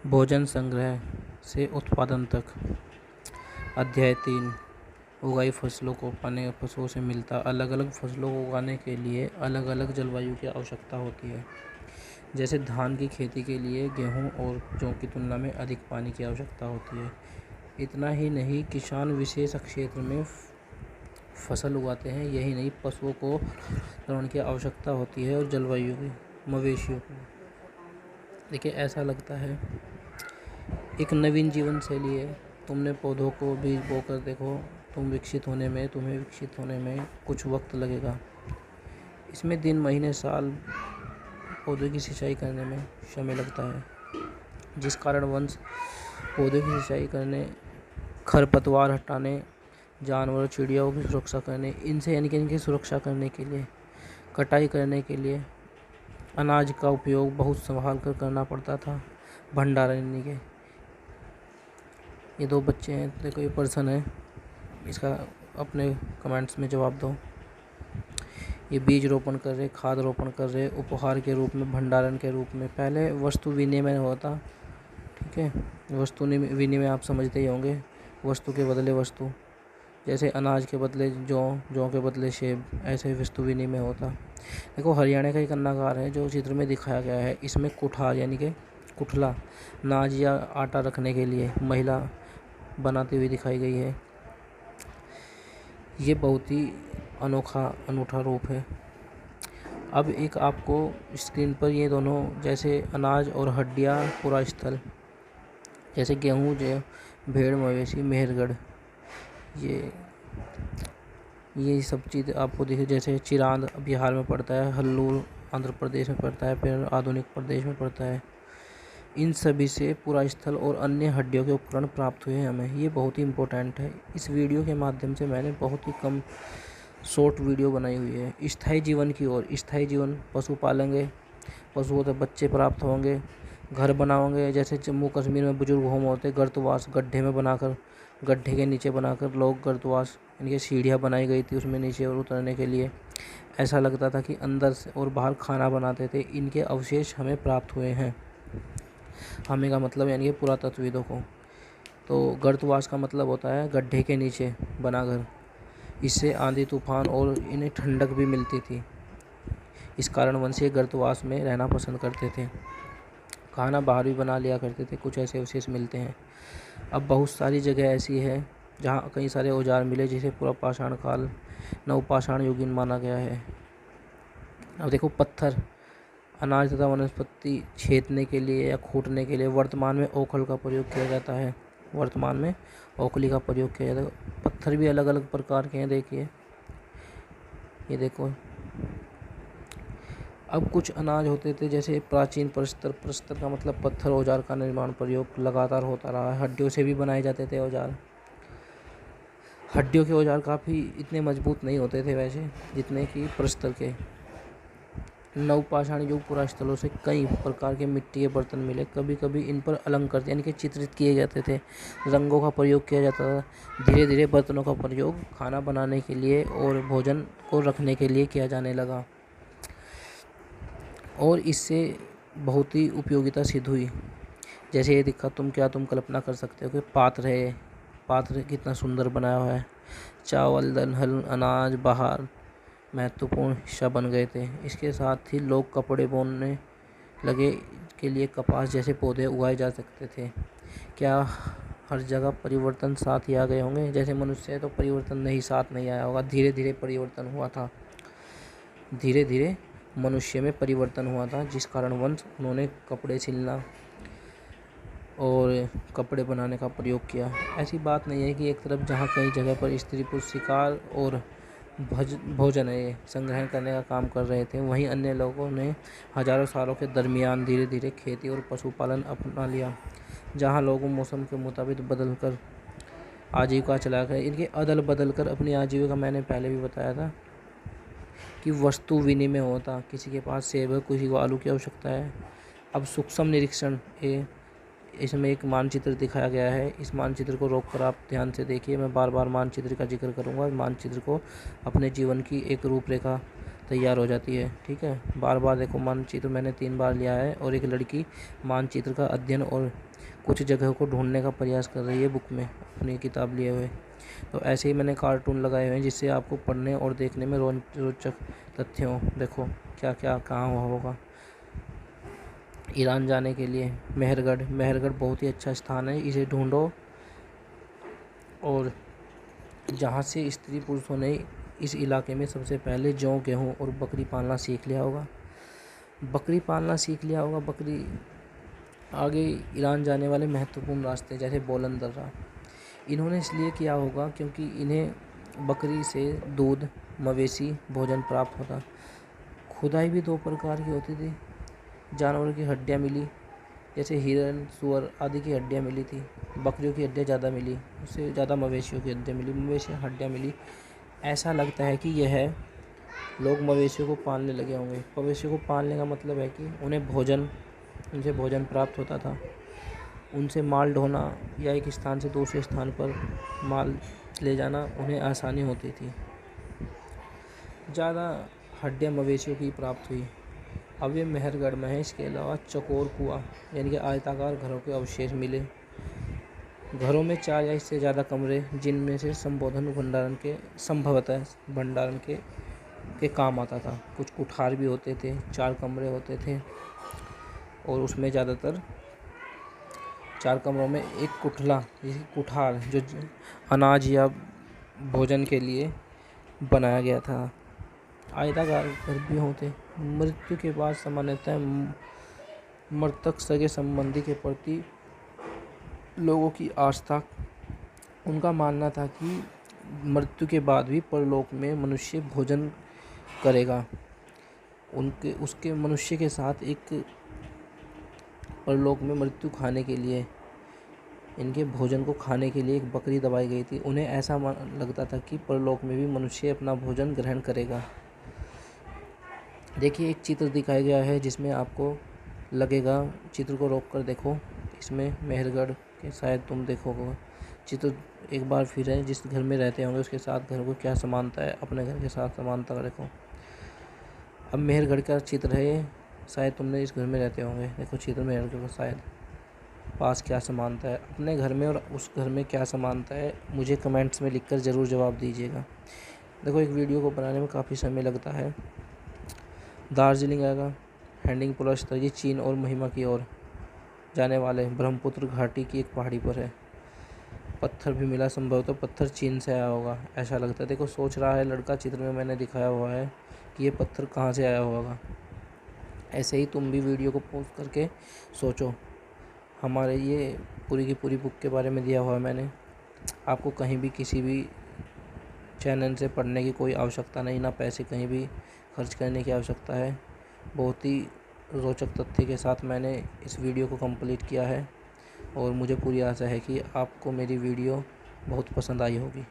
भोजन संग्रह से उत्पादन तक। अध्याय 3। उगाई फसलों को पाने पशुओं से मिलता। अलग अलग फसलों को उगाने के लिए अलग अलग जलवायु की आवश्यकता होती है। जैसे धान की खेती के लिए गेहूं और जौ की तुलना में अधिक पानी की आवश्यकता होती है। इतना ही नहीं, किसान विशेष क्षेत्र में फसल उगाते हैं। यही नहीं, पशुओं को पर्यावरण की आवश्यकता होती है और जलवायु की। मवेशियों को देखिए, ऐसा लगता है एक नवीन जीवन शैली है। तुमने पौधों को बीज बोकर देखो, तुम्हें विकसित होने में कुछ वक्त लगेगा। इसमें दिन, महीने, साल पौधों की सिंचाई करने में समय लगता है, जिस कारण वंश पौधों की सिंचाई करने, खरपतवार हटाने, जानवर चिड़ियाओं की सुरक्षा करने, इनकी सुरक्षा करने के लिए, कटाई करने के लिए अनाज का उपयोग बहुत संभाल कर करना पड़ता था। भंडारण के ये 2 बच्चे हैं, देखो ये पर्सन है, इसका अपने कमेंट्स में जवाब दो। ये बीज रोपण कर रहे, खाद रोपण कर रहे, उपहार के रूप में, भंडारण के रूप में। पहले वस्तु विनिमय होता, ठीक है। वस्तु विनिमय आप समझते ही होंगे, वस्तु के बदले वस्तु। जैसे अनाज के बदले जौ के बदले सेब, ऐसे वस्तु विनिमय होता। देखो, हरियाणा का एक कन्नाकार है जो चित्र में दिखाया गया है। इसमें कुठार यानी कि कुठला, अनाज या आटा रखने के लिए महिला बनाती हुई दिखाई गई है। ये बहुत ही अनूठा रूप है। अब एक आपको स्क्रीन पर ये दोनों, जैसे अनाज और हड्डियाँ पूरा स्थल, जैसे गेहूँ, भेड़, मवेशी, मेहरगढ़, ये सब चीज़ आपको दिखे। जैसे चिरांद बिहार में पड़ता है, हल्लूर आंध्र प्रदेश में पड़ता है, फिर आधुनिक प्रदेश में पड़ता है। इन सभी से पूरा स्थल और अन्य हड्डियों के उपकरण प्राप्त हुए हैं हमें। ये बहुत ही इम्पोर्टेंट है। इस वीडियो के माध्यम से मैंने बहुत ही कम शॉर्ट वीडियो बनाई हुई है। स्थायी जीवन की ओर। स्थायी जीवन, पशु पालेंगे, पशुओं से बच्चे प्राप्त होंगे, घर बनाओगे। जैसे जम्मू कश्मीर में बुजुर्ग होम होते, गर्तवास गड्ढे के नीचे बनाकर लोग गर्तवास, इनकी सीढ़ियाँ बनाई गई थी उसमें नीचे और उतरने के लिए। ऐसा लगता था कि अंदर से और बाहर खाना बनाते थे। इनके अवशेष हमें प्राप्त हुए हैं। हमें का मतलब यानी कि पुरातत्वविदों को। तो गर्तवास का मतलब होता है गड्ढे के नीचे बना घर। इससे आंधी तूफान और इन्हें ठंडक भी मिलती थी। इस कारण वंशीय गर्तवास में रहना पसंद करते थे। खाना बाहर भी बना लिया करते थे। कुछ ऐसे अवशेष मिलते हैं। अब बहुत सारी जगह ऐसी है जहाँ कई सारे औजार मिले, जिसे पूरा पाषाण काल, नवपाषाण युगीन माना गया है। अब देखो, पत्थर अनाज तथा वनस्पति छेदने के लिए या खोदने के लिए वर्तमान में ओखल का प्रयोग किया जाता है। वर्तमान में ओखली का प्रयोग किया जाता है। पत्थर भी अलग अलग प्रकार के हैं, देखिए ये देखो। अब कुछ अनाज होते थे जैसे प्राचीन प्रस्तर का मतलब पत्थर, औजार का निर्माण प्रयोग लगातार होता रहा है। हड्डियों से भी बनाए जाते थे औजार। हड्डियों के औजार काफ़ी इतने मजबूत नहीं होते थे वैसे जितने कि प्रस्तर के। नवपाषाण युग पुरा स्थलों से कई प्रकार के मिट्टी के बर्तन मिले। कभी कभी इन पर अलंकृत यानी कि चित्रित किए जाते थे, रंगों का प्रयोग किया जाता था। धीरे धीरे बर्तनों का प्रयोग खाना बनाने के लिए और भोजन को रखने के लिए किया जाने लगा और इससे बहुत ही उपयोगिता सिद्ध हुई। जैसे ये दिखा, तुम कल्पना कर सकते हो कि पात्र कितना सुंदर बनाया हुआ है। चावल, दलहन, अनाज बाहर महत्वपूर्ण हिस्सा बन गए थे। इसके साथ ही लोग कपड़े बुनने लगे के लिए कपास जैसे पौधे उगाए जा सकते थे। क्या हर जगह परिवर्तन साथ ही आ गए होंगे? जैसे मनुष्य है तो परिवर्तन नहीं साथ नहीं आया होगा, धीरे धीरे परिवर्तन हुआ था। धीरे धीरे मनुष्य में परिवर्तन हुआ था, जिस कारण वंश उन्होंने कपड़े सिलना और कपड़े बनाने का प्रयोग किया। ऐसी बात नहीं है कि एक तरफ जहाँ कई जगह पर स्त्री पुरुष शिकार और भोजन संग्रहण करने का काम कर रहे थे, वहीं अन्य लोगों ने हजारों सालों के दरमियान धीरे धीरे खेती और पशुपालन अपना लिया। जहाँ लोगों मौसम के मुताबिक बदल कर आजीविका चला गए। इनके अदल बदल कर अपनी आजीविका, मैंने पहले भी बताया था कि वस्तु विनिमय होता। किसी के पास सेब है, किसी को आलू की आवश्यकता है। अब सूक्ष्म निरीक्षण, इसमें एक मानचित्र दिखाया गया है। इस मानचित्र को रोक कर आप ध्यान से देखिए। मैं बार बार मानचित्र का जिक्र करूंगा। मानचित्र को अपने जीवन की एक रूपरेखा तैयार हो जाती है, ठीक है। बार बार देखो, मानचित्र मैंने 3 बार लिया है और एक लड़की मानचित्र का अध्ययन और कुछ जगहों को ढूंढने का प्रयास कर रही है बुक में अपनी किताब लिए हुए। तो ऐसे ही मैंने कार्टून लगाए हुए हैं जिससे आपको पढ़ने और देखने में रोचक तथ्य हों। देखो क्या क्या कहाँ हुआ होगा। ईरान जाने के लिए मेहरगढ़ बहुत ही अच्छा स्थान है, इसे ढूंढो। और जहाँ से स्त्री पुरुषों ने इस इलाके में सबसे पहले जौ, गेहूँ और बकरी पालना सीख लिया होगा। बकरी आगे ईरान जाने वाले महत्वपूर्ण रास्ते जैसे बोलन दर्रा, इन्होंने इसलिए किया होगा क्योंकि इन्हें बकरी से दूध, मवेशी, भोजन प्राप्त होता। खुदाई भी 2 प्रकार की होती थी। जानवरों की हड्डियाँ मिली, जैसे हिरन, सूअर आदि की हड्डियाँ मिली थी। बकरियों की हड्डियाँ ज़्यादा मिली, उससे ज़्यादा मवेशियों की हड्डियाँ मिली। ऐसा लगता है कि यह लोग मवेशियों को पालने लगे होंगे। मवेशियों को पालने का मतलब है कि उनसे भोजन प्राप्त होता था। उनसे माल ढोना या एक स्थान से दूसरे स्थान पर माल ले जाना उन्हें आसानी होती थी। ज़्यादा हड्डियाँ मवेशियों की प्राप्त हुई। अब ये मेहरगढ़ में है। इसके अलावा चकोर कुआं यानी कि आयताकार घरों के अवशेष मिले। घरों में 4 या इससे ज़्यादा कमरे, जिनमें से संभवतः भंडारण के काम आता था। कुछ कुठार भी होते थे, 4 कमरे होते थे और उसमें ज़्यादातर 4 कमरों में एक कुठार जो अनाज या भोजन के लिए बनाया गया था। आयताकार घर भी होते। मृत्यु के बाद सामान्यतः मृतक सगे संबंधी के प्रति लोगों की आस्था, उनका मानना था कि मृत्यु के बाद भी परलोक में मनुष्य भोजन करेगा। उसके मनुष्य के साथ एक परलोक में मृत्यु खाने के लिए, इनके भोजन को खाने के लिए एक बकरी दबाई गई थी। उन्हें ऐसा लगता था कि परलोक में भी मनुष्य अपना भोजन ग्रहण करेगा। देखिए एक चित्र दिखाया गया है जिसमें आपको लगेगा, चित्र को रोक कर देखो, इसमें मेहरगढ़ के शायद तुम देखोगे। चित्र एक बार फिर है, जिस घर में रहते होंगे उसके साथ घर को क्या समानता है, अपने घर के साथ समानता देखो। अब मेहरगढ़ का चित्र है, शायद तुमने इस घर में रहते होंगे। देखो चित्र मेहरगढ़ का शायद पास क्या समानता है, अपने घर में और उस घर में क्या समानता है, मुझे कमेंट्स में लिखकर ज़रूर जवाब दीजिएगा। देखो एक वीडियो को बनाने में काफ़ी समय लगता है। दार्जिलिंग आएगा, हैंडिंग पुलस्तर, ये चीन और महिमा की ओर जाने वाले ब्रह्मपुत्र घाटी की एक पहाड़ी पर है। पत्थर भी मिला, संभवतः पत्थर चीन से आया होगा ऐसा लगता है। देखो सोच रहा है लड़का, चित्र में मैंने दिखाया हुआ है कि ये पत्थर कहाँ से आया होगा। ऐसे ही तुम भी वीडियो को पॉज करके सोचो। हमारे ये पूरी की पूरी बुक के बारे में दिया हुआ है मैंने। आपको कहीं भी किसी भी चैनल से पढ़ने की कोई आवश्यकता नहीं, ना पैसे कहीं भी खर्च करने की आवश्यकता है। बहुत ही रोचक तथ्य के साथ मैंने इस वीडियो को कंप्लीट किया है और मुझे पूरी आशा है कि आपको मेरी वीडियो बहुत पसंद आई होगी।